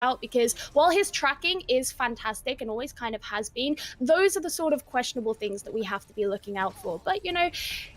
out, because while his tracking is fantastic and always kind of has been, those are the sort of questionable things that we have to be looking out for. But, you know,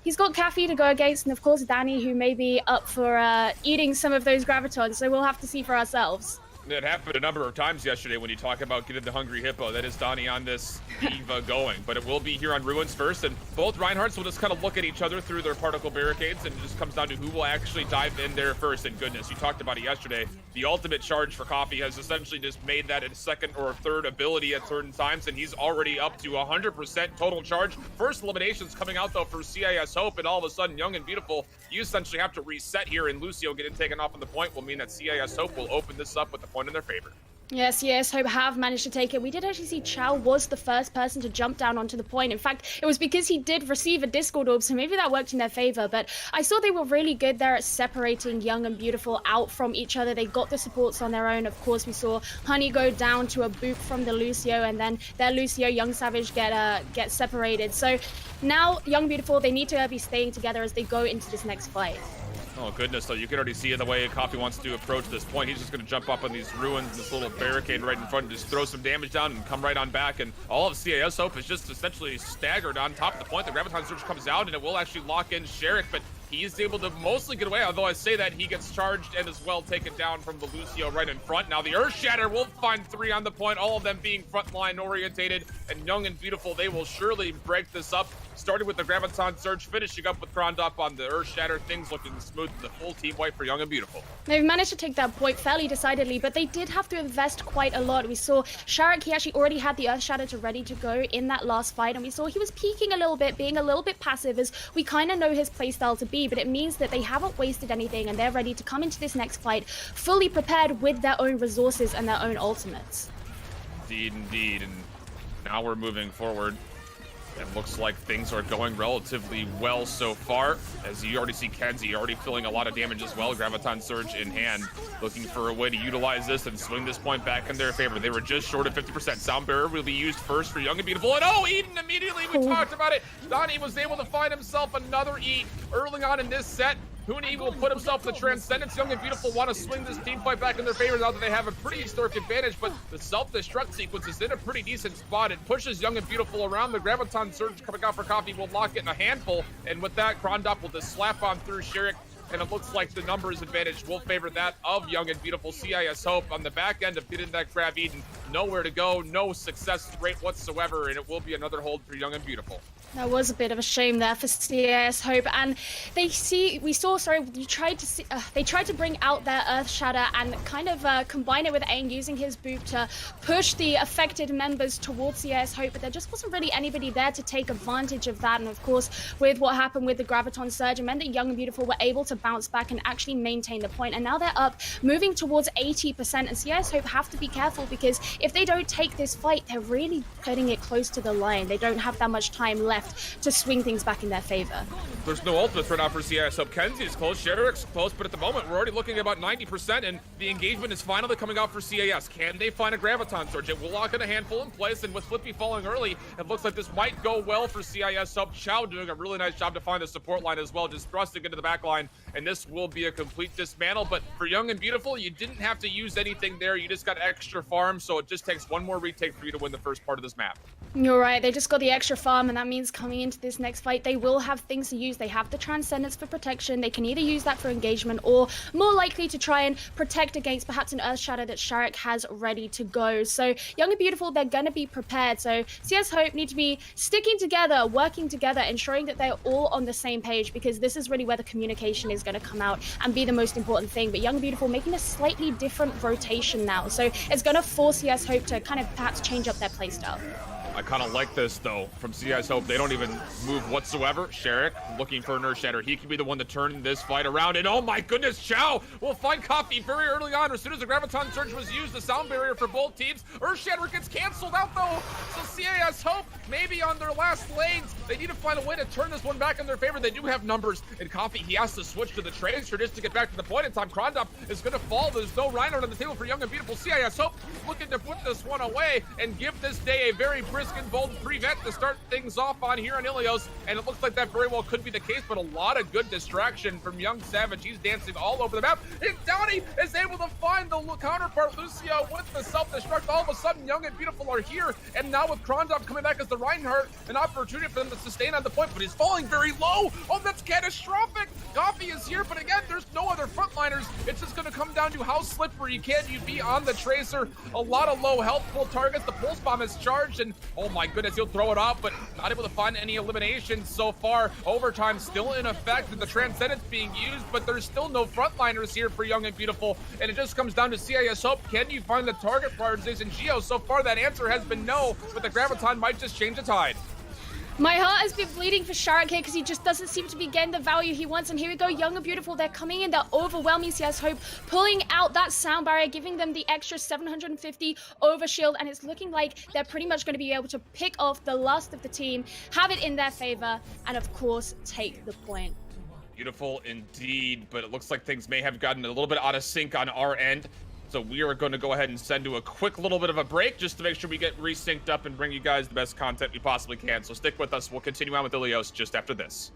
he's got Kathy to go against, and of course Danny, who may be up for eating some of those gravitons, so we'll have to see for ourselves. It happened a number of times yesterday when you talk about getting the hungry hippo. That is Donnie on this diva going, but it will be here on Ruins first, and both Reinhardts will just kind of look at each other through their particle barricades, and it just comes down to who will actually dive in there first. And goodness, you talked about it yesterday. The ultimate charge for Coffee has essentially just made that a second or third ability at certain times, and he's already up to 100% total charge. First eliminations coming out though for CIS Hope, and all of a sudden, Young and Beautiful, you essentially have to reset here, and Lucio getting taken off on the point will mean that CIS Hope will open this up with the point in their favor. Yes, CIS Hope have managed to take it. We did actually see Chow was the first person to jump down onto the point. In fact, it was because he did receive a Discord orb, so maybe that worked in their favor. But I saw they were really good there at separating Young and Beautiful out from each other. They got the supports on their own. Of course, we saw Honey go down to a boop from the Lucio, and then their Lucio, Young Savage, get separated. So now, Young Beautiful, they need to be staying together as they go into this next fight. Oh goodness, so you can already see in the way Coffee wants to approach this point. He's just going to jump up on these ruins, this little barricade right in front, and just throw some damage down and come right on back. And all of CIS Hope is just essentially staggered on top of the point. The Graviton Surge comes out, and it will actually lock in Sherrick, but he's able to mostly get away, although I say that he gets charged and as well taken down from the Lucio right in front. Now the Earth Shatter will find 3 on the point, all of them being frontline orientated, and Young and Beautiful, they will surely break this up, starting with the Graviton Surge, finishing up with Grondop on the Earth Shatter. Things looking smooth to the full team white for Young and Beautiful. They've managed to take that point fairly decidedly, but they did have to invest quite a lot. We saw Sharek, he actually already had the Earth Shatter to ready to go in that last fight, and we saw he was peeking a little bit, being a little bit passive, as we kind of know his playstyle to be, but it means that they haven't wasted anything, and they're ready to come into this next fight fully prepared with their own resources and their own ultimates. Indeed, and now we're moving forward. It looks like things are going relatively well so far, as you already see Kenzie already feeling a lot of damage as well. Graviton Surge in hand, looking for a way to utilize this and swing this point back in their favor. They were just short of 50%. Sound Barrier will be used first for Young and Beautiful, and oh, Eden immediately, we talked about it. Donnie was able to find himself another E early on in this set. Huni will put himself in the Transcendence. Young and Beautiful want to swing this team fight back in their favor now that they have a pretty historic advantage, but the self-destruct sequence is in a pretty decent spot. It pushes Young and Beautiful around. The Graviton Surge coming out for Coffee will lock it in a handful, and with that, Grondop will just slap on through Sherrick, and it looks like the numbers advantage will favor that of Young and Beautiful. CIS Hope on the back end of getting that grab Eden. Nowhere to go, no success rate whatsoever, and it will be another hold for Young and Beautiful. That was a bit of a shame there for CIS Hope, and they tried to bring out their Earth Shatter and kind of combine it with Aang using his boot to push the affected members towards CIS Hope, but there just wasn't really anybody there to take advantage of that. And of course, with what happened with the Graviton Surge, it meant that Young and Beautiful were able to bounce back and actually maintain the point, and now they're up, moving towards 80%, and CIS Hope have to be careful, because if they don't take this fight, they're really putting it close to the line. They don't have that much time left to swing things back in their favor. There's no ultimates right now for CIS Hope. Kenzie's close, Sherrick's close, but at the moment we're already looking at about 90%, and the engagement is finally coming out for CIS. Can they find a Graviton Surge? It will lock in a handful in place, and with Flippy falling early, it looks like this might go well for CIS Hope. Chow doing a really nice job to find the support line as well, just thrusting into the back line, and this will be a complete dismantle. But for Young and Beautiful, you didn't have to use anything there. You just got extra farm, so it just takes one more retake for you to win the first part of this map. You're right, they just got the extra farm, and that means coming into this next fight, they will have things to use. They have the Transcendence for protection. They can either use that for engagement, or more likely to try and protect against perhaps an Earth Shatter that Sharek has ready to go. So Young and Beautiful, they're going to be prepared. So CS Hope need to be sticking together, working together, ensuring that they're all on the same page, because this is really where the communication is going to come out and be the most important thing. But Young and Beautiful making a slightly different rotation now, so it's going to force CS Hope to kind of perhaps change up their playstyle. I kind of like this, though, from CIS Hope. They don't even move whatsoever. Sherrick looking for an Earth Shatter. He can be the one to turn this fight around. And oh my goodness, Chow will find Coffee very early on. As soon as the Graviton Surge was used, the sound barrier for both teams. Earth Shatter gets canceled out, though. So CIS Hope, maybe on their last lanes, they need to find a way to turn this one back in their favor. They do have numbers. And Coffee, he has to switch to the Tracer just to get back to the point in time. Grondop is going to fall. There's no Reinhardt on the table for Young and Beautiful. CIS Hope looking to put this one away and give this day a very brisk risk and bold prevent to start things off on here on Ilios, and it looks like that very well could be the case, but a lot of good distraction from Young Savage. He's dancing all over the map, and Downey is able to find the counterpart, Lucio, with the self-destruct. All of a sudden, Young and Beautiful are here, and now with Krondov coming back as the Reinhardt, an opportunity for them to sustain on the point, but he's falling very low. Oh, that's catastrophic. Coffee is here, but again, there's no other frontliners. It's just going to come down to how slippery can you be on the Tracer. A lot of low health full targets. The pulse bomb is charged, and oh my goodness, he'll throw it off, but not able to find any eliminations so far. Overtime still in effect, and the Transcendence being used, but there's still no frontliners here for Young and Beautiful, and it just comes down to CIS Hope. Can you find the target prioritization? Geo, so far that answer has been no, but the Graviton might just change the tide. My heart has been bleeding for Shark here because he just doesn't seem to be getting the value he wants. And here we go, Young and Beautiful. They're coming in. They're overwhelming CS Hope, pulling out that sound barrier, giving them the extra 750 over shield. And it's looking like they're pretty much going to be able to pick off the last of the team, have it in their favor, and of course, take the point. Beautiful indeed, but it looks like things may have gotten a little bit out of sync on our end. So we are going to go ahead and send to a quick little bit of a break just to make sure we get resynced up and bring you guys the best content we possibly can. So stick with us. We'll continue on with Ilios just after this.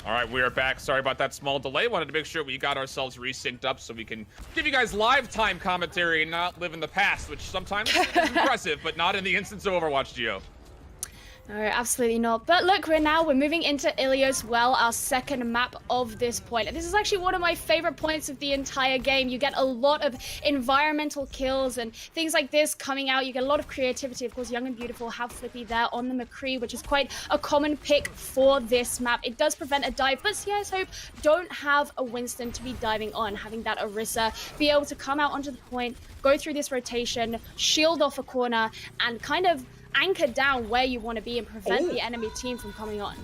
All right, we are back. Sorry about that small delay. Wanted to make sure we got ourselves resynced up so we can give you guys live time commentary and not live in the past, which sometimes is impressive, but not in the instance of Overwatch, Geo. No, absolutely not. But look, we're moving into Ilios well, our second map of this point. And this is actually one of my favorite points of the entire game. You get a lot of environmental kills and things like this coming out. You get a lot of creativity. Of course, Young and Beautiful have Flippy there on the McCree, which is quite a common pick for this map. It does prevent a dive, but CIS Hope don't have a Winston to be diving on. Having that Orisa be able to come out onto the point, go through this rotation, shield off a corner, and kind of anchor down where you want to be and prevent the enemy team from coming on.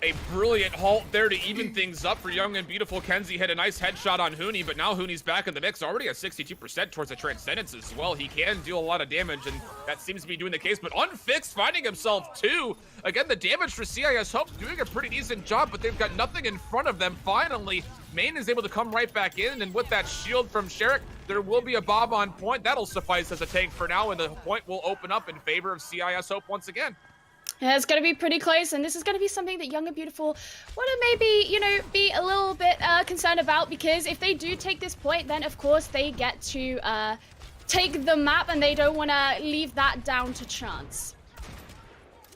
A brilliant halt there to even things up for Young and Beautiful. Kenzie had a nice headshot on Hooney, but now Hooney's back in the mix, already at 62% towards the Transcendence as well. He can deal a lot of damage, and that seems to be doing the case, but Unfixed finding himself too. Again, the damage for CIS Hope's doing a pretty decent job, but they've got nothing in front of them. Finally, Main is able to come right back in, and with that shield from Sherrick, there will be a Bob on point. That'll suffice as a tank for now, and the point will open up in favor of CIS Hope once again. Yeah, it's going to be pretty close, and this is going to be something that Young and Beautiful want to maybe, be a little bit concerned about, because if they do take this point, then of course they get to take the map, and they don't want to leave that down to chance.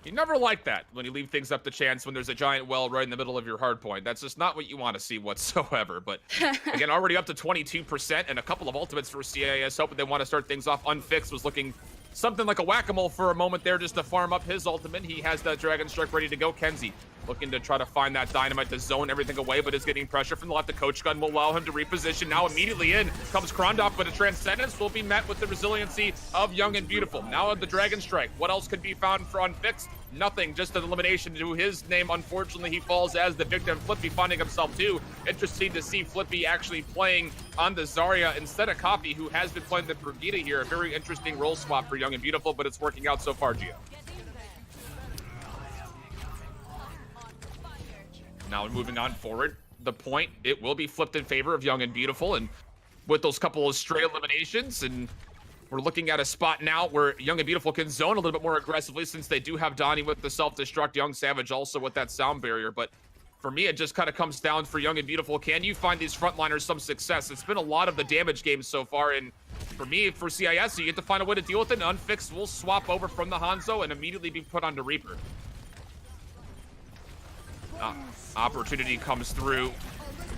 You never like that when you leave things up to chance when there's a giant well right in the middle of your hard point. That's just not what you want to see whatsoever. But again, already up to 22% and a couple of ultimates for CIS Hope, but they want to start things off. Unfixed was looking something like a whack-a-mole for a moment there just to farm up his ultimate. He has that Dragon Strike ready to go. Kenzie looking to try to find that dynamite to zone everything away, but is getting pressure from the left. The coach gun will allow him to reposition. Now immediately in comes Krondov, but a Transcendence will be met with the resiliency of Young and Beautiful. Now the Dragon Strike. What else could be found for Unfixed? Nothing, just an elimination to his name. Unfortunately, he falls as the victim. Flippy finding himself too. Interesting to see Flippy actually playing on the Zarya instead of Coffee, who has been playing the Brigida here. A very interesting role swap for Young and Beautiful, but it's working out so far, Gio. Now moving on forward, the point, it will be flipped in favor of Young and Beautiful, and with those couple of stray eliminations, and we're looking at a spot now where Young and Beautiful can zone a little bit more aggressively since they do have Donnie with the self-destruct, Young Savage also with that sound barrier. But for me, it just kind of comes down for Young and Beautiful. Can you find these frontliners some success? It's been a lot of the damage games so far, and for me, for CIS, you get to find a way to deal with it. Unfixed will swap over from the Hanzo and immediately be put onto Reaper. Opportunity comes through.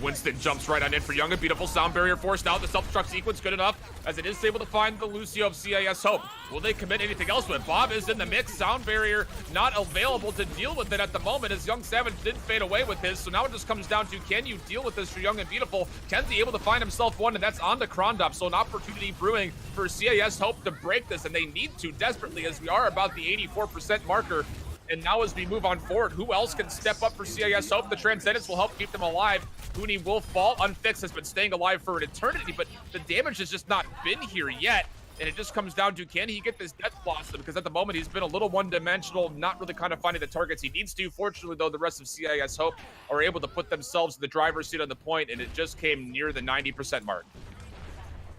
Winston jumps right on in for Young and Beautiful. Sound barrier forced out. The self-destruct sequence good enough as it is able to find the Lucio of CIS Hope. Will they commit anything else with? Bob is in the mix. Sound barrier not available to deal with it at the moment as Young Savage did fade away with his. So now it just comes down to, can you deal with this for Young and Beautiful? Kenzie able to find himself one, and that's on the Krondop. So an opportunity brewing for CIS Hope to break this, and they need to desperately as we are about the 84% marker. And now as we move on forward, who else can step up for CIS Hope? The Transcendence will help keep them alive. Huni will fall. Unfixed has been staying alive for an eternity, but the damage has just not been here yet. And it just comes down to, can he get this Death Blossom? Because at the moment, he's been a little one-dimensional, not really kind of finding the targets he needs to. Fortunately, though, the rest of CIS Hope are able to put themselves in the driver's seat on the point, and it just came near the 90% mark.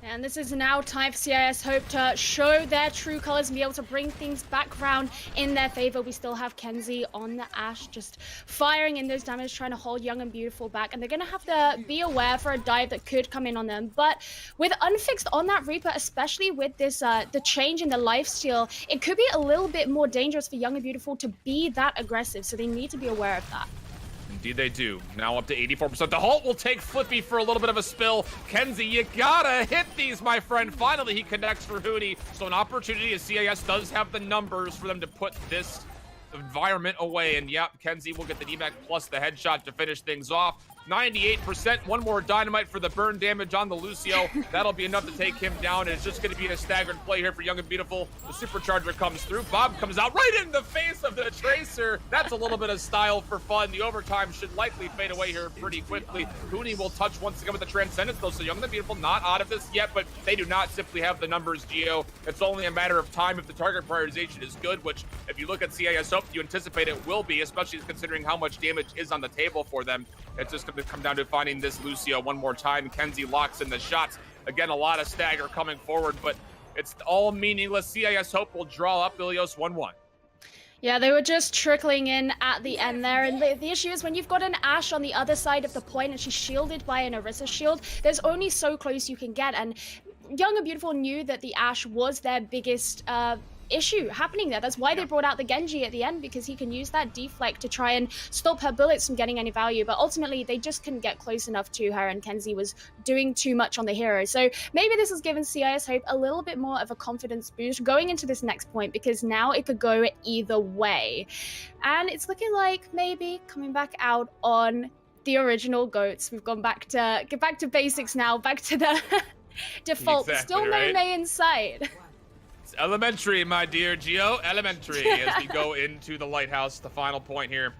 And this is now time for CIS Hope to show their true colors and be able to bring things back around in their favor. We still have Kenzie on the Ashe, just firing in those damage, trying to hold Young and Beautiful back. And they're going to have to be aware for a dive that could come in on them. But with Unfixed on that Reaper, especially with this the change in the lifesteal, it could be a little bit more dangerous for Young and Beautiful to be that aggressive. So they need to be aware of that. Indeed they do. Now up to 84%. The Halt will take Flippy for a little bit of a spill. Kenzie, you gotta hit these, my friend. Finally, he connects for Huni. So an opportunity as CIS does have the numbers for them to put this environment away. And yep, Kenzie will get the DMAC plus the headshot to finish things off. 98%. One more dynamite for the burn damage on the Lucio. That'll be enough to take him down. And it's just going to be a staggered play here for Young and Beautiful. The supercharger comes through. Bob comes out right in the face of the Tracer. That's a little bit of style for fun. The overtime should likely fade away here pretty quickly. Huni will touch once again with the Transcendence, though. So Young and Beautiful not out of this yet, but they do not simply have the numbers, Gio. It's only a matter of time if the target prioritization is good, which if you look at CIS Hope, you anticipate it will be, especially considering how much damage is on the table for them. It's just going to come down to finding this Lucio one more time. Kenzie locks in the shots. Again, a lot of stagger coming forward, but it's all meaningless. CIS Hope will draw up Ilios 1-1. Yeah, they were just trickling in at the end there. And the issue is when you've got an Ashe on the other side of the point and she's shielded by an Orisa shield, there's only so close you can get. And Young and Beautiful knew that the Ashe was their biggest issue happening there. That's why they brought out the Genji at the end, because he can use that deflect to try and stop her bullets from getting any value. But ultimately, they just couldn't get close enough to her, and Kenzie was doing too much on the hero. So maybe this has given CIS Hope a little bit more of a confidence boost going into this next point, because now it could go either way. And it's looking like maybe coming back out on the original GOATs. We've gone back to basics now, back to the default. Exactly, Still no right? Mei in sight. Elementary, my dear Gio. Elementary as we go into the Lighthouse, the final point here.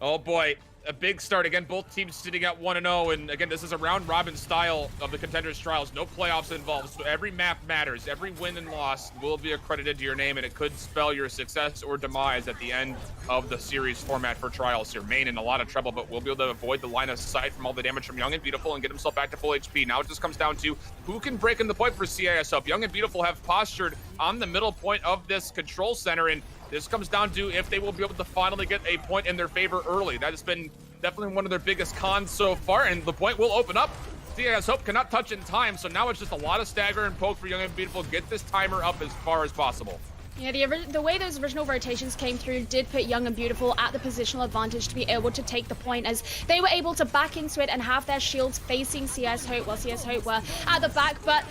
Oh boy, a big start. Again, both teams sitting at 1-0. And again, this is a round-robin style of the Contenders trials. No playoffs involved. So every map matters. Every win and loss will be accredited to your name, and it could spell your success or demise at the end of the series format for trials here. Main in a lot of trouble, but we'll be able to avoid the line of sight from all the damage from Young and Beautiful and get himself back to full HP. Now it just comes down to who can break in the point for CIS Up. Young and Beautiful have postured on the middle point of this control center, and this comes down to if they will be able to finally get a point in their favor early. That has been definitely one of their biggest cons so far, and the point will open up. CIS Hope cannot touch in time, so now it's just a lot of stagger and poke for Young and Beautiful. Get this timer up as far as possible. Yeah, the way those original rotations came through did put Young and Beautiful at the positional advantage to be able to take the point, as they were able to back into it and have their shields facing CIS Hope while CIS Hope were at the back. But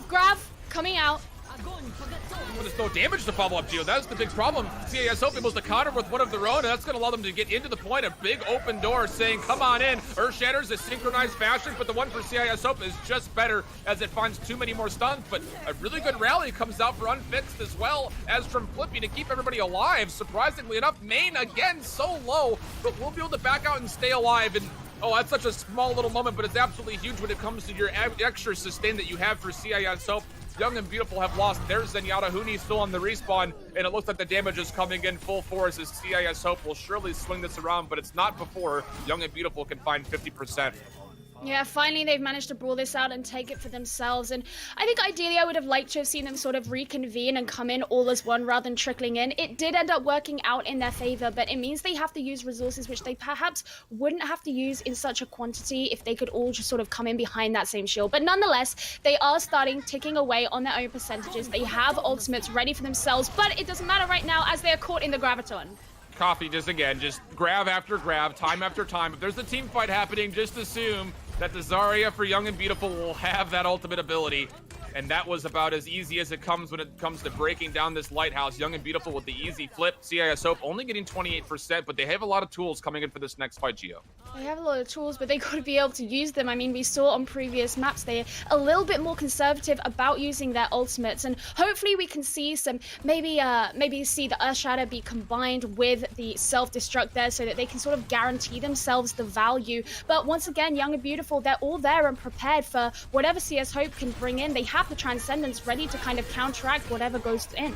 Grav coming out. There's no damage to follow up, Gio. That's the big problem. CIS Hope able to counter with one of their own, and that's going to allow them to get into the point. A big open door saying, come on in. Earthshatter's a synchronized fashion, but the one for CIS Hope is just better as it finds too many more stuns. But a really good rally comes out for Unfixed as well as from Flippy to keep everybody alive. Surprisingly enough, Main again so low, but we'll be able to back out and stay alive. And oh, that's such a small little moment, but it's absolutely huge when it comes to your extra sustain that you have for CIS Hope. Young and Beautiful have lost their Zenyatta. Huni still on the respawn, and it looks like the damage is coming in full force as CIS Hope will surely swing this around, but it's not before Young and Beautiful can find 50%. Yeah, finally they've managed to brawl this out and take it for themselves. And I think ideally I would have liked to have seen them sort of reconvene and come in all as one rather than trickling in. It did end up working out in their favor, but it means they have to use resources which they perhaps wouldn't have to use in such a quantity if they could all just sort of come in behind that same shield. But nonetheless, they are starting ticking away on their own percentages. They have ultimates ready for themselves, but it doesn't matter right now as they are caught in the Graviton. Coffee just grab after grab, time after time. If there's a team fight happening, just assume that the Zarya for Young and Beautiful will have that ultimate ability. And that was about as easy as it comes when it comes to breaking down this lighthouse. Young and Beautiful with the easy flip. CIS Hope only getting 28%, but they have a lot of tools coming in for this next fight, Gio. They have a lot of tools, but they got to be able to use them. I mean, we saw on previous maps they're a little bit more conservative about using their ultimates, and hopefully we can see some maybe see the Earth Shatter be combined with the self-destruct there, so that they can sort of guarantee themselves the value. But once again, Young and Beautiful, they're all there and prepared for whatever CS Hope can bring in. They have the Transcendence ready to kind of counteract whatever goes in.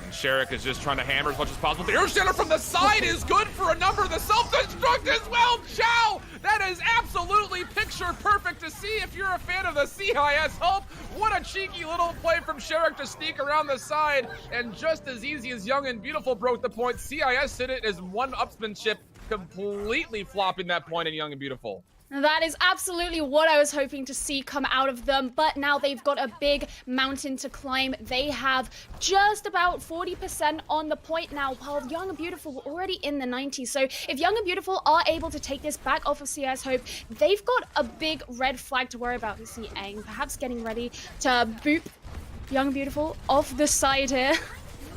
And Sherrick is just trying to hammer as much as possible. The Earth Shatter from the side is good for a number. The self-destruct as well. Chow! That is absolutely picture perfect to see if you're a fan of the CIS Hope. What a cheeky little play from Sherrick to sneak around the side. And just as easy as Young and Beautiful broke the point, CIS hit it as one upsmanship, completely flopping that point in Young and Beautiful. That is absolutely what I was hoping to see come out of them, but now they've got a big mountain to climb. They have just about 40% on the point now, while Young and Beautiful were already in the 90s. So if Young and Beautiful are able to take this back off of CS Hope, they've got a big red flag to worry about. We see Aang perhaps getting ready to boop Young and Beautiful off the side here.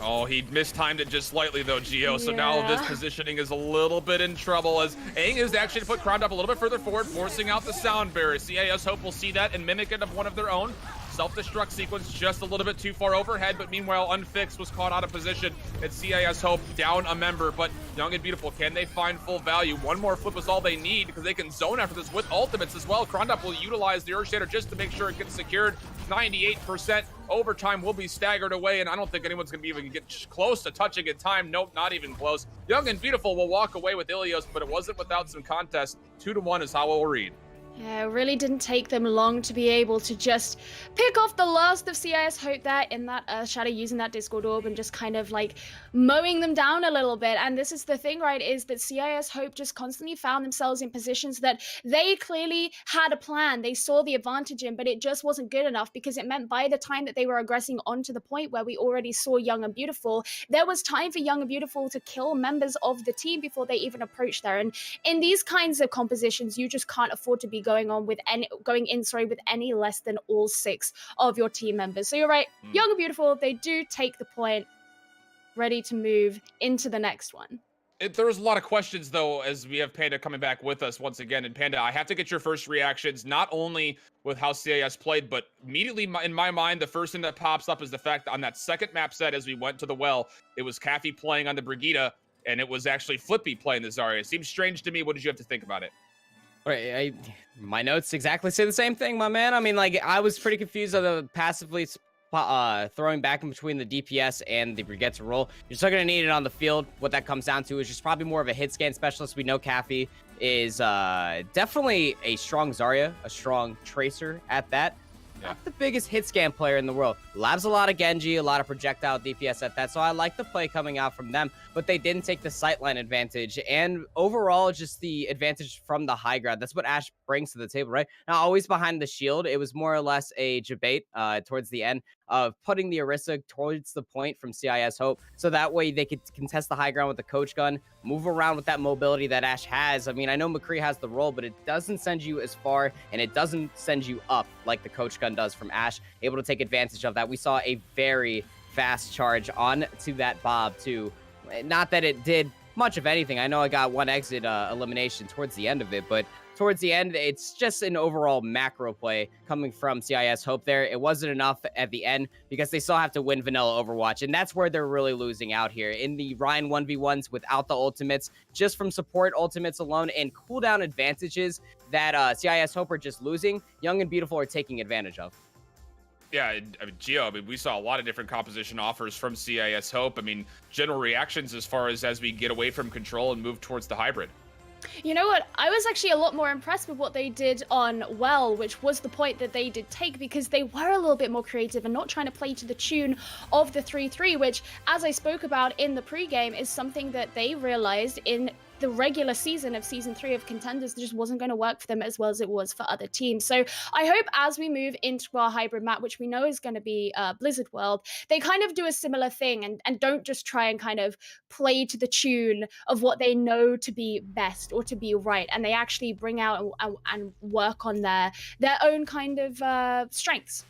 Oh, he mistimed it just slightly though, Gio. So now this positioning is a little bit in trouble as Aang is actually to put Crown up a little bit further forward, forcing out the sound barrier. CIS Hope will see that and mimic it of one of their own. Self-destruct sequence just a little bit too far overhead, but meanwhile Unfixed was caught out of position at CIS Hope down a member. But Young and Beautiful, can they find full value? One more flip is all they need because they can zone after this with ultimates as well. Krondop will utilize the Earth Shatter just to make sure it gets secured. 98%. Overtime will be staggered away, and I don't think anyone's going to be even get close to touching it time. Nope, not even close. Young and Beautiful will walk away with Ilios, but it wasn't without some contest. 2-1 is how we'll read. Yeah, it really didn't take them long to be able to just pick off the last of CIS Hope there in that Earth Shatter, using that Discord Orb and just kind of like mowing them down a little bit. And this is the thing, right, is that CIS Hope just constantly found themselves in positions that they clearly had a plan. They saw the advantage in, but it just wasn't good enough because it meant by the time that they were aggressing onto the point where we already saw Young and Beautiful, there was time for Young and Beautiful to kill members of the team before they even approached there. And in these kinds of compositions, you just can't afford to be going in with any less than all 6 of your team members. So you're right, Young and Beautiful, they do take the point, ready to move into the next one. There's a lot of questions though, as we have Panda coming back with us once again. And Panda, I have to get your first reactions, not only with how CIS played, but immediately in my mind, the first thing that pops up is the fact that on that second map set, as we went to the well, it was Caffey playing on the Brigitte, and it was actually Flippy playing the Zarya. It seems strange to me. What did you have to think about it? Right, my notes exactly say the same thing, my man. I mean, like, I was pretty confused on the passively throwing back in between the DPS and the Brigitte role. You're still going to need it on the field. What that comes down to is just probably more of a hit scan specialist. We know Caffey is definitely a strong Zarya, a strong Tracer at that. Not the biggest hit scan player in the world. Labs a lot of Genji, a lot of projectile DPS at that, so I like the play coming out from them, but they didn't take the sightline advantage, and overall, just the advantage from the high ground. That's what Ashe brings to the table, right? Now, always behind the shield, it was more or less a debate towards the end of putting the Orisa towards the point from CIS Hope, so that way they could contest the high ground with the coach gun, move around with that mobility that Ashe has. I mean, I know McCree has the role, but it doesn't send you as far, and it doesn't send you up like the coach gun does from Ashe, able to take advantage of that. We saw a very fast charge on to that Bob, too. Not that it did much of anything. I know I got one exit elimination towards the end of it, but towards the end, it's just an overall macro play coming from CIS Hope there. It wasn't enough at the end because they still have to win vanilla Overwatch, and that's where they're really losing out here. In the Ryan 1v1s without the ultimates, just from support ultimates alone and cooldown advantages that CIS Hope are just losing, Young and Beautiful are taking advantage of. Yeah, I mean, Gio, we saw a lot of different composition offers from CIS Hope. I mean, general reactions as far as we get away from control and move towards the hybrid. You know what? I was actually a lot more impressed with what they did on Well, which was the point that they did take, because they were a little bit more creative and not trying to play to the tune of the 3-3, which, as I spoke about in the pregame, is something that they realized in the regular season of season 3 of Contenders just wasn't going to work for them as well as it was for other teams. So I hope as we move into our hybrid map, which we know is going to be Blizzard World, they kind of do a similar thing and don't just try and kind of play to the tune of what they know to be best or to be right, and they actually bring out and work on their own kind of strengths.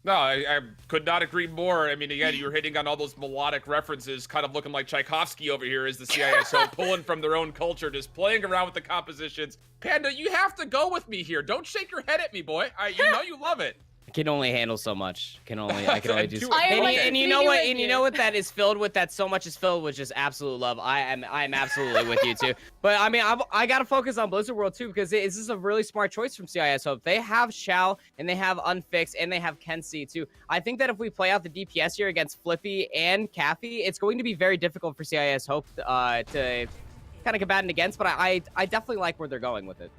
No, I could not agree more. I mean, again, you're hitting on all those melodic references, kind of looking like Tchaikovsky over here as the CISO, pulling from their own culture, just playing around with the compositions. Panda, you have to go with me here. Don't shake your head at me, boy. You know you love it. I can only handle so much. I can only do so. And you know what? And you know what that is filled with? That so much is filled with just absolute love. I'm absolutely with you too. But I mean, I gotta focus on Blizzard World too, because this is a really smart choice from CIS Hope. They have Shao and they have Unfixed and they have Kenzie too. I think that if we play out the DPS here against Flippy and Caffey, it's going to be very difficult for CIS Hope to kind of combat against. But I definitely like where they're going with it.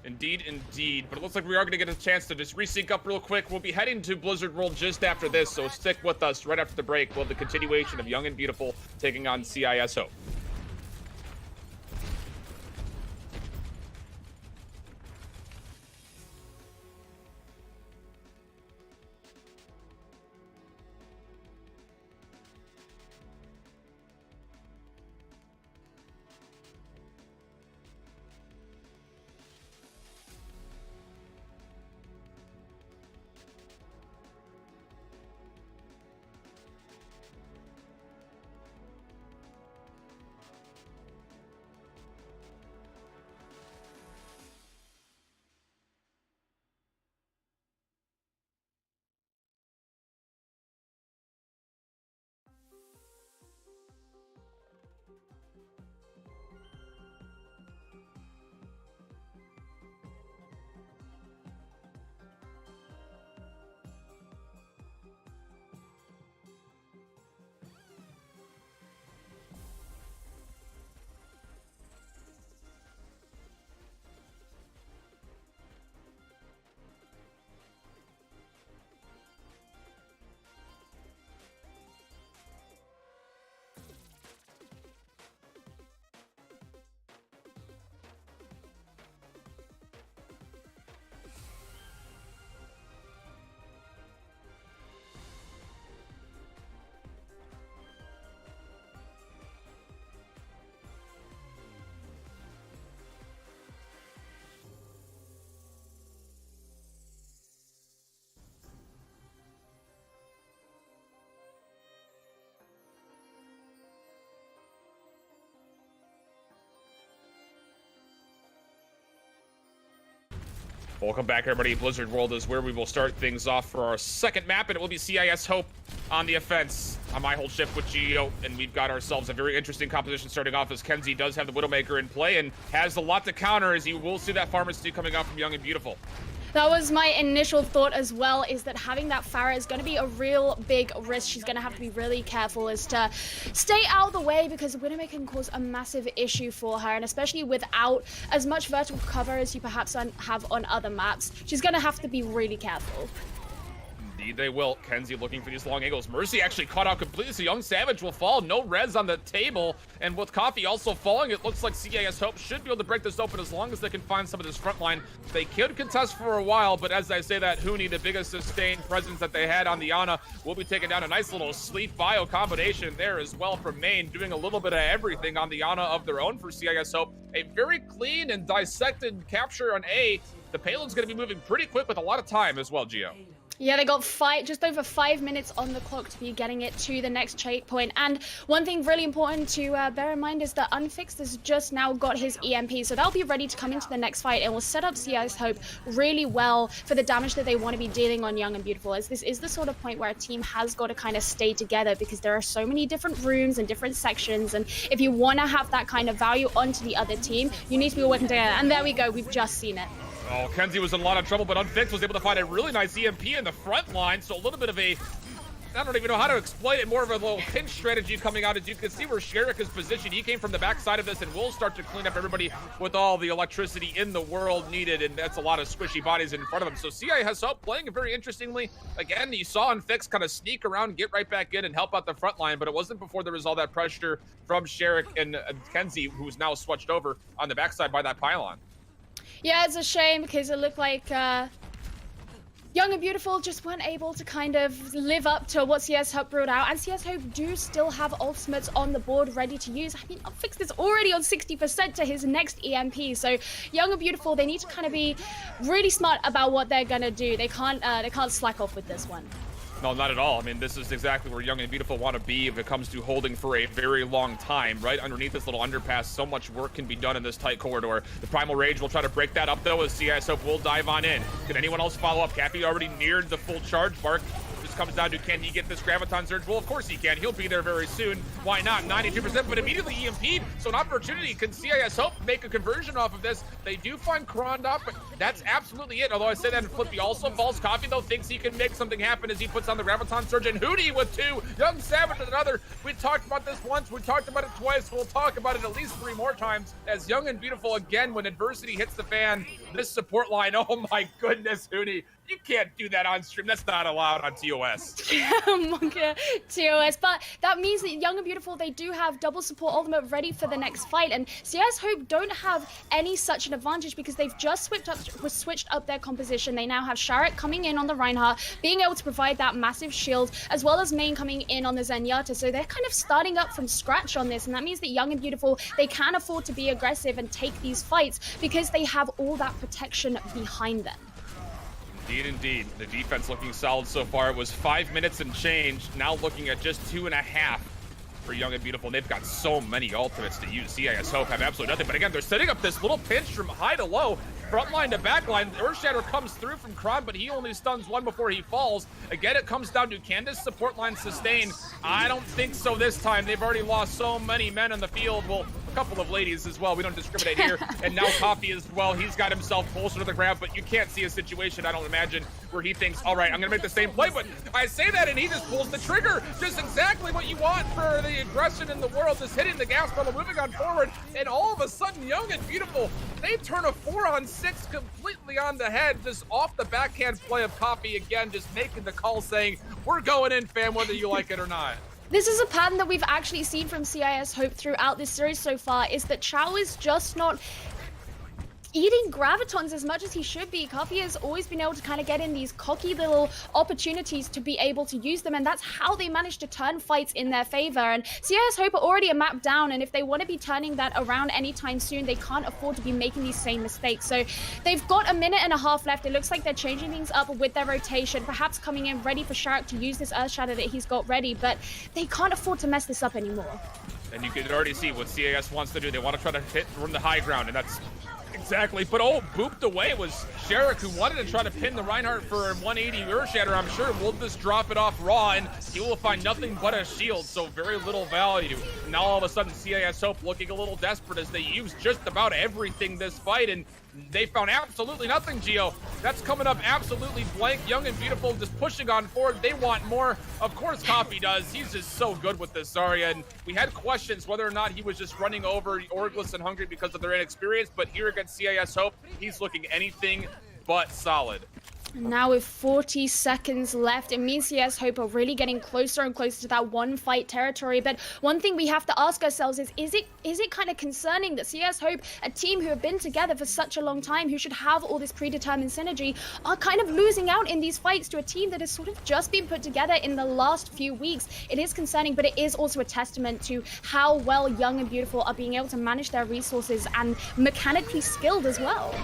Indeed, indeed. But it looks like we are going to get a chance to just resync up real quick. We'll be heading to Blizzard World just after this, so stick with us. Right after the break, we'll have the continuation of Young and Beautiful taking on CIS Hope. Welcome back, everybody. Blizzard World is where we will start things off for our second map, and it will be CIS Hope on the offense. On my whole shift with Geo, and we've got ourselves a very interesting composition starting off as Kenzie does have the Widowmaker in play and has a lot to counter, as you will see that Pharmacy coming out from Young and Beautiful. That was my initial thought as well, is that having that Pharah is going to be a real big risk. She's going to have to be really careful as to stay out of the way, because Widowmaker can cause a massive issue for her, and especially without as much vertical cover as you perhaps have on other maps, she's going to have to be really careful. Indeed they will. Kenzie looking for these long angles. Mercy actually caught out completely, so Young Savage will fall. No res on the table, and with Coffee also falling, it looks like CIS Hope should be able to break this open as long as they can find some of this front line. They could contest for a while, but as I say that, Huni, the biggest sustained presence that they had on the Ana, will be taking down. A nice little sleep bio combination there as well from Main, doing a little bit of everything on the Ana of their own for CIS Hope. A very clean and dissected capture on A. The payload's going to be moving pretty quick with a lot of time as well, Gio. Yeah, they got just over 5 minutes on the clock to be getting it to the next checkpoint. And one thing really important to bear in mind is that Unfixed has just now got his EMP, so they'll be ready to come into the next fight and will set up CIS Hope really well for the damage that they want to be dealing on Young and Beautiful, as this is the sort of point where a team has got to kind of stay together, because there are so many different rooms and different sections, and if you want to have that kind of value onto the other team, you need to be working together. And there we go, we've just seen it. Oh, Kenzie was in a lot of trouble, but Unfixed was able to find a really nice EMP in the front line, so a little bit of a I don't even know how to explain it, more of a little pinch strategy coming out. As you can see where Sherrick is positioned, he came from the backside of this and will start to clean up everybody with all the electricity in the world needed, and that's a lot of squishy bodies in front of him. So CIS playing it very interestingly. Again, you saw Fix kind of sneak around, get right back in and help out the front line, but it wasn't before there was all that pressure from Sherrick and Kenzie, who's now switched over on the backside by that pylon. Yeah, it's a shame because it looked like Young and Beautiful just weren't able to kind of live up to what CS Hope brought out, and CS Hope do still have ultimates on the board ready to use. I mean, Fix is already on 60% to his next EMP, so Young and Beautiful, they need to kind of be really smart about what they're gonna do. They can't slack off with this one. No, not at all. I mean, this is exactly where Young and Beautiful want to be if it comes to holding for a very long time. Right underneath this little underpass, so much work can be done in this tight corridor. The Primal Rage will try to break that up, though, as CIS Hope will dive on in. Can anyone else follow up? Cappy already neared the full charge mark. Just comes down to, can he get this Graviton Surge? Well, of course he can. He'll be there very soon. Why not? 92%, but immediately EMP'd. So an opportunity. Can CIS Hope make a conversion off of this? They do find Krondop, but that's absolutely it. Although I say that in Flippy also falls. Coffee, though, thinks he can make something happen as he puts on the Graviton Surge. And Hootie with 2. Young Savage with another. We talked about this once. We talked about it twice. We'll talk about it at least 3 more times. As Young and Beautiful, again, when adversity hits the fan, this support line, oh my goodness, Hootie. You can't do that on stream. That's not allowed on TOS. Monka TOS, but that means that Young and Beautiful, they do have double support ultimate ready for the next fight, and CS Hope don't have any such an advantage because they've just switched up their composition. They now have Sharek coming in on the Reinhardt, being able to provide that massive shield, as well as Main coming in on the Zenyatta, so they're kind of starting up from scratch on this, and that means that Young and Beautiful, they can afford to be aggressive and take these fights because they have all that protection behind them. Indeed. The defense looking solid so far. It was 5 minutes and change. Now looking at just 2.5 for Young and Beautiful. And they've got so many ultimates to use. CIS Hope have absolutely nothing. But again, they're setting up this little pinch from high to low. Front line to back line. Earthshatter comes through from Kron, but he only stuns 1 before he falls. Again, it comes down to, can this support line sustain? I don't think so this time. They've already lost so many men on the field. Well, a couple of ladies as well. We don't discriminate here. And now Coffee as well. He's got himself closer to the grab, but you can't see a situation, I don't imagine, where he thinks, all right, I'm going to make the same play. But I say that, and he just pulls the trigger. Just exactly what you want for the aggression in the world. Just hitting the gas pedal, moving on forward. And all of a sudden, Young and Beautiful, they turn a 4-on-6 completely on the head, just off the backhand play of Coffee again, just making the call saying, we're going in, fam, whether you like it or not. This is a pattern that we've actually seen from CIS Hope throughout this series so far, is that Chao is just not eating Gravitons as much as he should be. Coffee has always been able to kind of get in these cocky little opportunities to be able to use them, and that's how they manage to turn fights in their favor. And CIS Hope are already a map down, and if they want to be turning that around anytime soon, they can't afford to be making these same mistakes. So they've got 1.5 minutes left. It looks like they're changing things up with their rotation, perhaps coming in ready for Shark to use this Earth Shadow that he's got ready, but they can't afford to mess this up anymore. And you can already see what CIS wants to do. They want to try to hit from the high ground, and that's exactly. But booped away was Sherrick, who wanted to try to pin the Reinhardt for a 180 Earthshatter. I'm sure we'll just drop it off raw, and he will find nothing but a shield, so very little value. Now all of a sudden, CIS Hope looking a little desperate as they use just about everything this fight, and they found absolutely nothing, Gio. That's coming up absolutely blank. Young and Beautiful just pushing on forward. They want more. Of course Coffee does. He's just so good with this Zarya, and we had questions whether or not he was just running over Orgless and Hungry because of their inexperience, but here against CIS Hope, he's looking anything but solid. Now with 40 seconds left, it means CS Hope are really getting closer and closer to that one fight territory. But one thing we have to ask ourselves is it kind of concerning that CS Hope, a team who have been together for such a long time, who should have all this predetermined synergy, are kind of losing out in these fights to a team that has sort of just been put together in the last few weeks? It is concerning, but it is also a testament to how well Young and Beautiful are being able to manage their resources and mechanically skilled as well.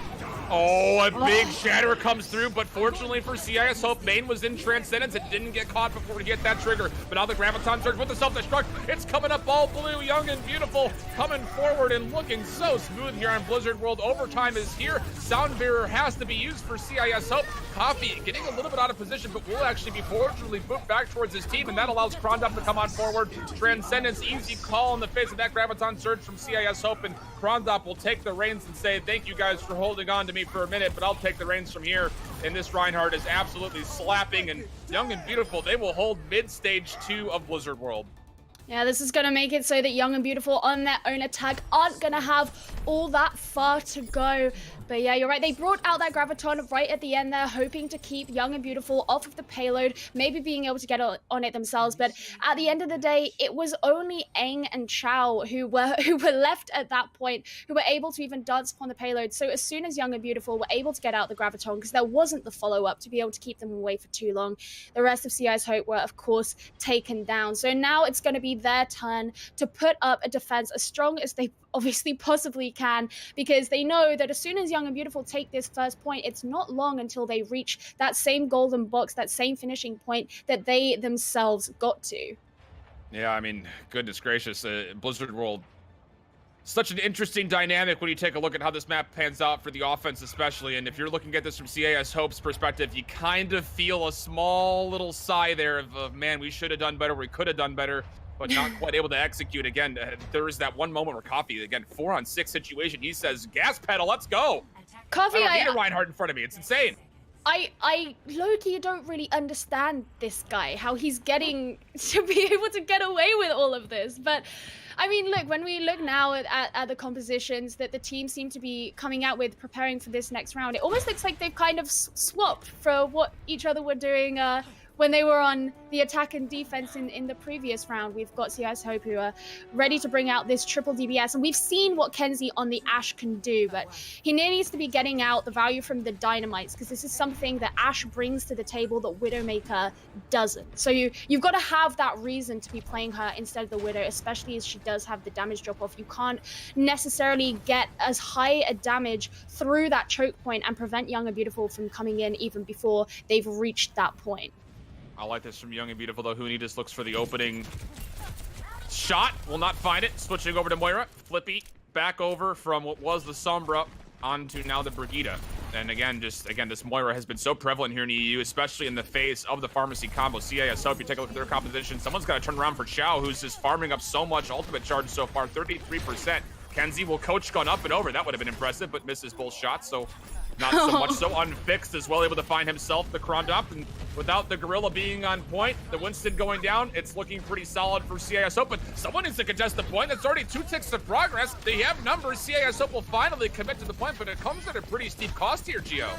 Oh, a big shatter comes through, but fortunately for CIS Hope, Main was in Transcendence and didn't get caught before he hit that trigger. But now the Graviton Surge with the self-destruct. It's coming up all blue. Young and Beautiful coming forward and looking so smooth here on Blizzard World. Overtime is here. Sound Bearer has to be used for CIS Hope. Coffee getting a little bit out of position, but will actually be fortunately moved back towards his team, and that allows Krondop to come on forward. Transcendence, easy call in the face of that Graviton Surge from CIS Hope, and Krondop will take the reins and say, thank you guys for holding on to me for a minute, but I'll take the reins from here. And this Reinhardt is absolutely slapping, and Young and Beautiful, they will hold mid-stage 2 of Blizzard World. Yeah, this is going to make it so that Young and Beautiful on their own attack aren't going to have all that far to go. But yeah, you're right. They brought out that Graviton right at the end there, hoping to keep Young and Beautiful off of the payload, maybe being able to get on it themselves. But at the end of the day, it was only Aang and Chao who were left at that point, who were able to even dance upon the payload. So as soon as Young and Beautiful were able to get out the Graviton, because there wasn't the follow-up to be able to keep them away for too long, the rest of CIS Hope were, of course, taken down. So now it's going to be their turn to put up a defense as strong as they obviously possibly can, because they know that as soon as Young and Beautiful take this first point, it's not long until they reach that same golden box, that same finishing point that they themselves got to. Yeah, I mean, goodness gracious, Blizzard World, such an interesting dynamic when you take a look at how this map pans out for the offense especially, and if you're looking at this from CIS Hope's perspective, you kind of feel a small little sigh there of man, we should have done better, we could have done better, but not quite able to execute. Again, there is that one moment where Coffee, again, 4-on-6 situation, he says, gas pedal, let's go. Coffee, I don't need a Reinhardt in front of me. It's insane. I low-key don't really understand this guy, how he's getting to be able to get away with all of this. But, I mean, look, when we look now at the compositions that the team seem to be coming out with, preparing for this next round, it almost looks like they've kind of swapped for what each other were doing when they were on the attack and defense in the previous round. We've got CIS Hope who are ready to bring out this triple DBS, and we've seen what Kenzie on the Ashe can do, but he needs to be getting out the value from the dynamites, because this is something that Ashe brings to the table that Widowmaker doesn't. So you've got to have that reason to be playing her instead of the Widow, especially as she does have the damage drop off. You can't necessarily get as high a damage through that choke point and prevent Young and Beautiful from coming in even before they've reached that point. I like this from Young and Beautiful, though. Huni just looks for the opening shot. Will not find it. Switching over to Moira. Flippy back over from what was the Sombra onto now the Brigitte. And again, this Moira has been so prevalent here in the EU, especially in the face of the pharmacy combo. CIS Hope, you take a look at their composition. Someone's got to turn around for Chao, who's just farming up so much ultimate charge so far, 33%. Kenzie will coach gun up and over. That would have been impressive, but misses both shots, so not so much so. Unfixed as well, able to find himself the Krondop, and without the Gorilla being on point, the Winston going down, it's looking pretty solid for CIS Hope, but someone needs to contest the point. That's already 2 ticks of progress. They have numbers. CIS Hope will finally commit to the point, but it comes at a pretty steep cost here, Gio.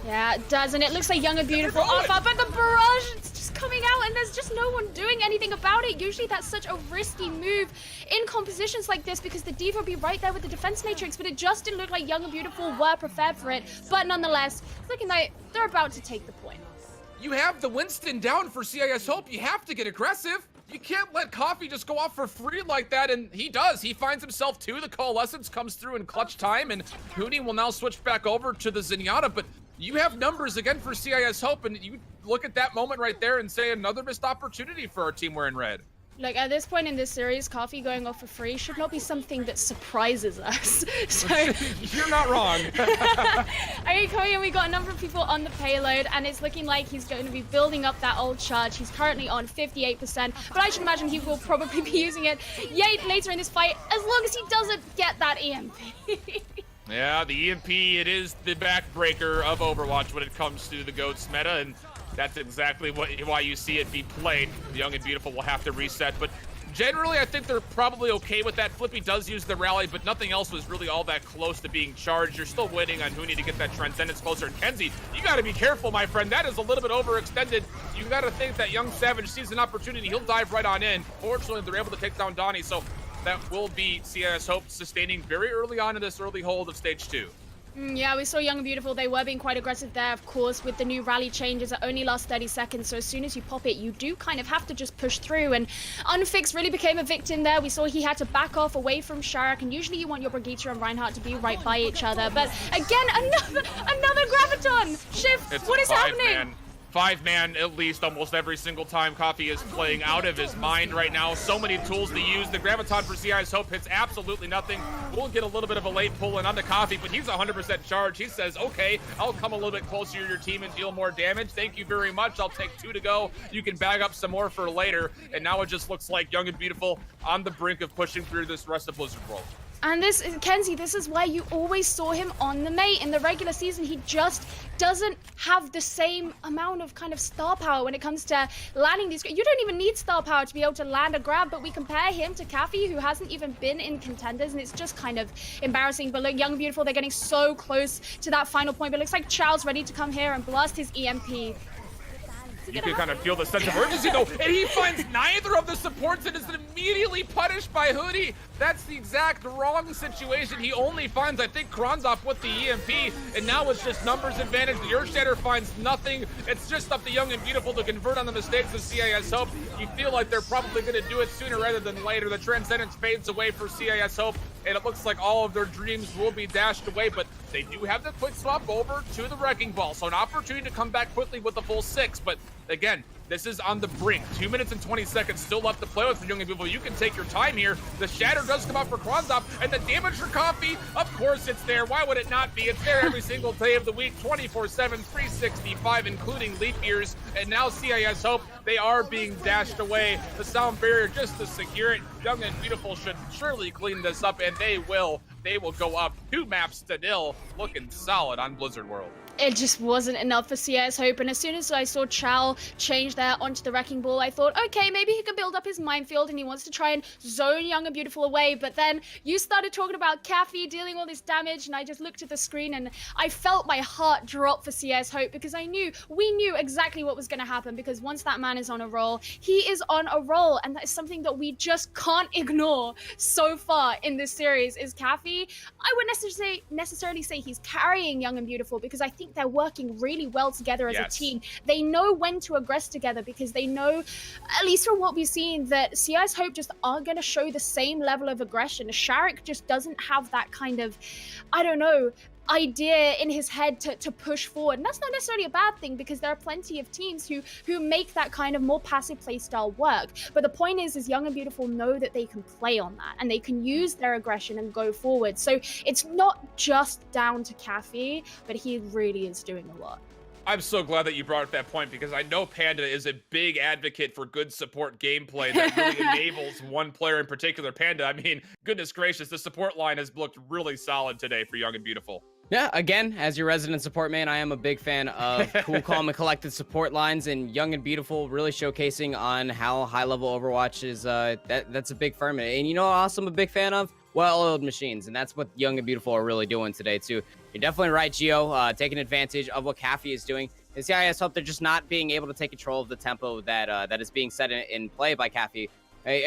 Yeah, it does, and it looks like Young and Beautiful off up, but the barrage, it's just coming out, and there's just no one doing anything about it. Usually that's such a risky move in compositions like this, because the Diva would be right there with the defense matrix, but it just didn't look like Young and Beautiful were prepared for it. But nonetheless, it's looking like they're about to take the point. You have the Winston down for CIS Hope. You have to get aggressive. You can't let Coffee just go off for free like that, and he does. He finds himself too. The Coalescence comes through in clutch time, and Huni will now switch back over to the Zenyatta, but you have numbers again for CIS Hope, and you look at that moment right there and say another missed opportunity for our team wearing red. Look, at this point in this series, Coffee going off for free should not be something that surprises us. So you're not wrong. Okay, coming in, we got a number of people on the payload, and it's looking like he's going to be building up that old charge. He's currently on 58%, but I should imagine he will probably be using it later in this fight, as long as he doesn't get that EMP. Yeah, the EMP, it is the backbreaker of Overwatch when it comes to the GOATS meta, and that's exactly why you see it be played. The Young and Beautiful will have to reset, but generally I think they're probably okay with that. Flippy does use the rally, but nothing else was really all that close to being charged. You're still waiting on Huni to get that Transcendence closer. Kenzie, you got to be careful, my friend. That is a little bit overextended. You got to think that Young Savage sees an opportunity. He'll dive right on in. Fortunately, they're able to take down Donnie, so that will be CIS Hope sustaining very early on in this early hold of stage 2. Yeah, we saw Young and Beautiful. They were being quite aggressive there, of course, with the new rally changes that only last 30 seconds. So as soon as you pop it, you do kind of have to just push through. And Unfixed really became a victim there. We saw he had to back off away from Sharak. And usually you want your Brigitte and Reinhardt to be right by each other. But again, another Graviton shift. It's what is happening? Man. 5-man at least almost every single time. Coffee is playing out of his mind right now. So many tools to use. The Graviton for CIS Hope hits absolutely nothing. We'll get a little bit of a late pull in on the Coffee, but he's 100% charged. He says, okay, I'll come a little bit closer to your team and deal more damage. Thank you very much. I'll take 2 to go. You can bag up some more for later. And now it just looks like Young and Beautiful on the brink of pushing through this rest of Blizzard World. And this, Kenzie, this is why you always saw him on the mate. In the regular season, he just doesn't have the same amount of kind of star power when it comes to landing these. You don't even need star power to be able to land a grab, but we compare him to Kaffy, who hasn't even been in Contenders, and it's just kind of embarrassing. But look, Young and Beautiful, they're getting so close to that final point, but it looks like Chow's ready to come here and blast his EMP. You can kind of feel the sense of urgency though, and he finds neither of the supports and is immediately punished by Hoodie. That's the exact wrong situation. He only finds, I think, Kronzov with the EMP, and now it's just numbers advantage. The Earthshatter finds nothing. It's just up to Young and Beautiful to convert on the mistakes of CIS Hope. You feel like they're probably going to do it sooner rather than later. The Transcendence fades away for CIS Hope, and it looks like all of their dreams will be dashed away, but they do have the quick swap over to the Wrecking Ball, so an opportunity to come back quickly with the full 6, but again, this is on the brink. 2 minutes and 20 seconds still left to play with for Young and Beautiful. You can take your time here. The Shatter does come out for Kronzov, and the damage for Coffee, of course it's there. Why would it not be? It's there every single day of the week, 24/7, 365, including leap years. And now CIS Hope, they are being dashed away. The sound barrier just to secure it. Young and Beautiful should surely clean this up, and they will. They will go up 2 maps to 0, looking solid on Blizzard World. It just wasn't enough for CIS Hope, and as soon as I saw Chow change there onto the Wrecking Ball, I thought, okay, maybe he could build up his minefield and he wants to try and zone Young and Beautiful away, but then you started talking about Kaffy dealing all this damage, and I just looked at the screen and I felt my heart drop for CIS Hope, because we knew exactly what was going to happen, because once that man is on a roll, he is on a roll, and that is something that we just can't ignore so far in this series, is Kaffy. I wouldn't necessarily say he's carrying Young and Beautiful, because I think they're working really well together as a team. They know when to aggress together, because they know, at least from what we've seen, that CIS Hope just aren't going to show the same level of aggression. Sharik just doesn't have that kind of, I don't know, idea in his head to push forward, and that's not necessarily a bad thing, because there are plenty of teams who make that kind of more passive play style work. But the point is Young and Beautiful know that they can play on that, and they can use their aggression and go forward. So it's not just down to Kaffy, but he really is doing a lot. I'm so glad that you brought up that point, because I know Panda is a big advocate for good support gameplay that really enables one player in particular. Panda, I mean, goodness gracious, the support line has looked really solid today for Young and Beautiful. Yeah, again, as your resident support man, I am a big fan of cool, calm, and collected support lines, and Young and Beautiful really showcasing on how high-level Overwatch is, that's a big firm. And you know what else I'm a big fan of? Well-oiled machines, and that's what Young and Beautiful are really doing today, too. You're definitely right, Gio, taking advantage of what Kaffy is doing. And CIS Hope, they're just not being able to take control of the tempo that is being set in play by Kaffy.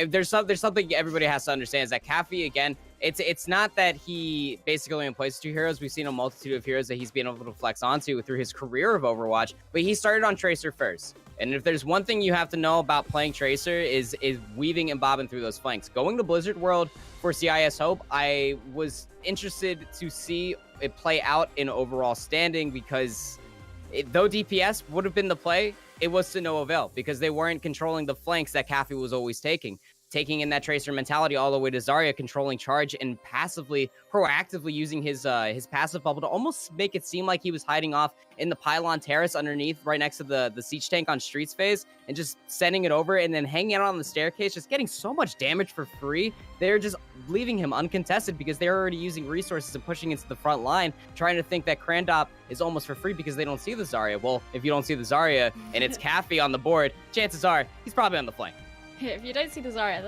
There's something everybody has to understand, is that Kaffy, again, it's not that he basically only plays 2 heroes. We've seen a multitude of heroes that he's been able to flex onto through his career of Overwatch, but he started on Tracer first. And if there's one thing you have to know about playing Tracer is weaving and bobbing through those flanks. Going to Blizzard World for CIS Hope, I was interested to see it play out in overall standing, because though DPS would have been the play, it was to no avail, because they weren't controlling the flanks that Kaffy was always taking in that Tracer mentality all the way to Zarya, controlling charge and passively, proactively using his passive bubble to almost make it seem like he was hiding off in the pylon terrace underneath, right next to the siege tank on Streets phase, and just sending it over and then hanging out on the staircase, just getting so much damage for free. They're just leaving him uncontested, because they're already using resources and pushing into the front line, trying to think that Krandop is almost for free because they don't see the Zarya. Well, if you don't see the Zarya and it's Kaffy on the board, chances are he's probably on the flank. If you don't see the Zarya,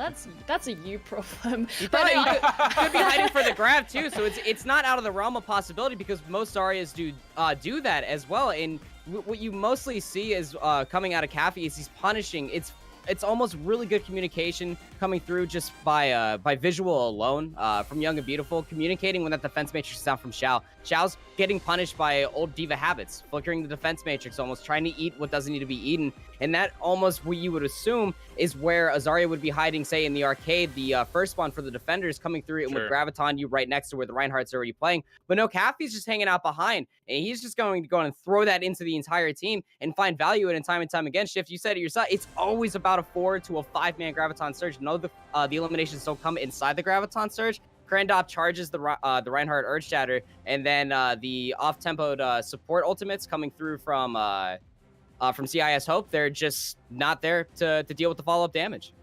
that's a you problem. He probably could be hiding for the grab too, so it's not out of the realm of possibility, because most Zaryas do that as well. And what you mostly see is coming out of Kaffy is he's punishing. It's almost really good communication coming through just by visual alone from Young and Beautiful, communicating when that defense matrix is down from Xiao. Xiao's getting punished by old diva habits, flickering the defense matrix, almost trying to eat what doesn't need to be eaten. And that almost what you would assume is where Azaria would be hiding, say, in the arcade, the first spawn for the defenders coming through, and with Graviton, you right next to where the Reinhardt's already playing. But no, Cappy's just hanging out behind, and he's just going to go and throw that into the entire team and find value in it time and time again. Shift, you said it yourself, it's always about a 4 to a 5-man Graviton Surge. No, the eliminations don't come inside the Graviton Surge. Krandop charges the Reinhardt Urge Shatter, and then the off-tempoed support ultimates coming through from CIS Hope, they're just not there to deal with the follow-up damage.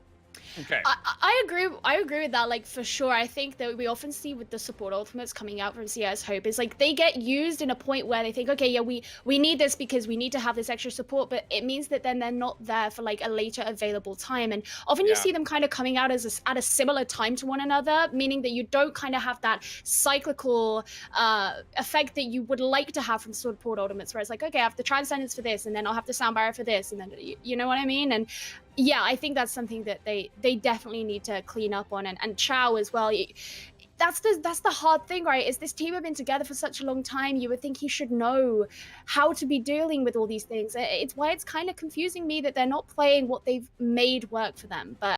Okay. I agree with that, like, for sure. I think that we often see with the support ultimates coming out from CIS Hope is like they get used in a point where they think, okay, yeah, we need this because we need to have this extra support, but it means that then they're not there for like a later available time. And often you see them kind of coming out at a similar time to one another, meaning that you don't kind of have that cyclical effect that you would like to have from support ultimates, where it's like, okay, I have the Transcendence for this, and then I'll have the Sound Barrier for this, and then you know what I mean? And yeah, I think that's something that they definitely need to clean up on, and Chow as well. That's the hard thing, right? Is this team have been together for such a long time? You would think he should know how to be dealing with all these things. It's why it's kind of confusing me that they're not playing what they've made work for them. But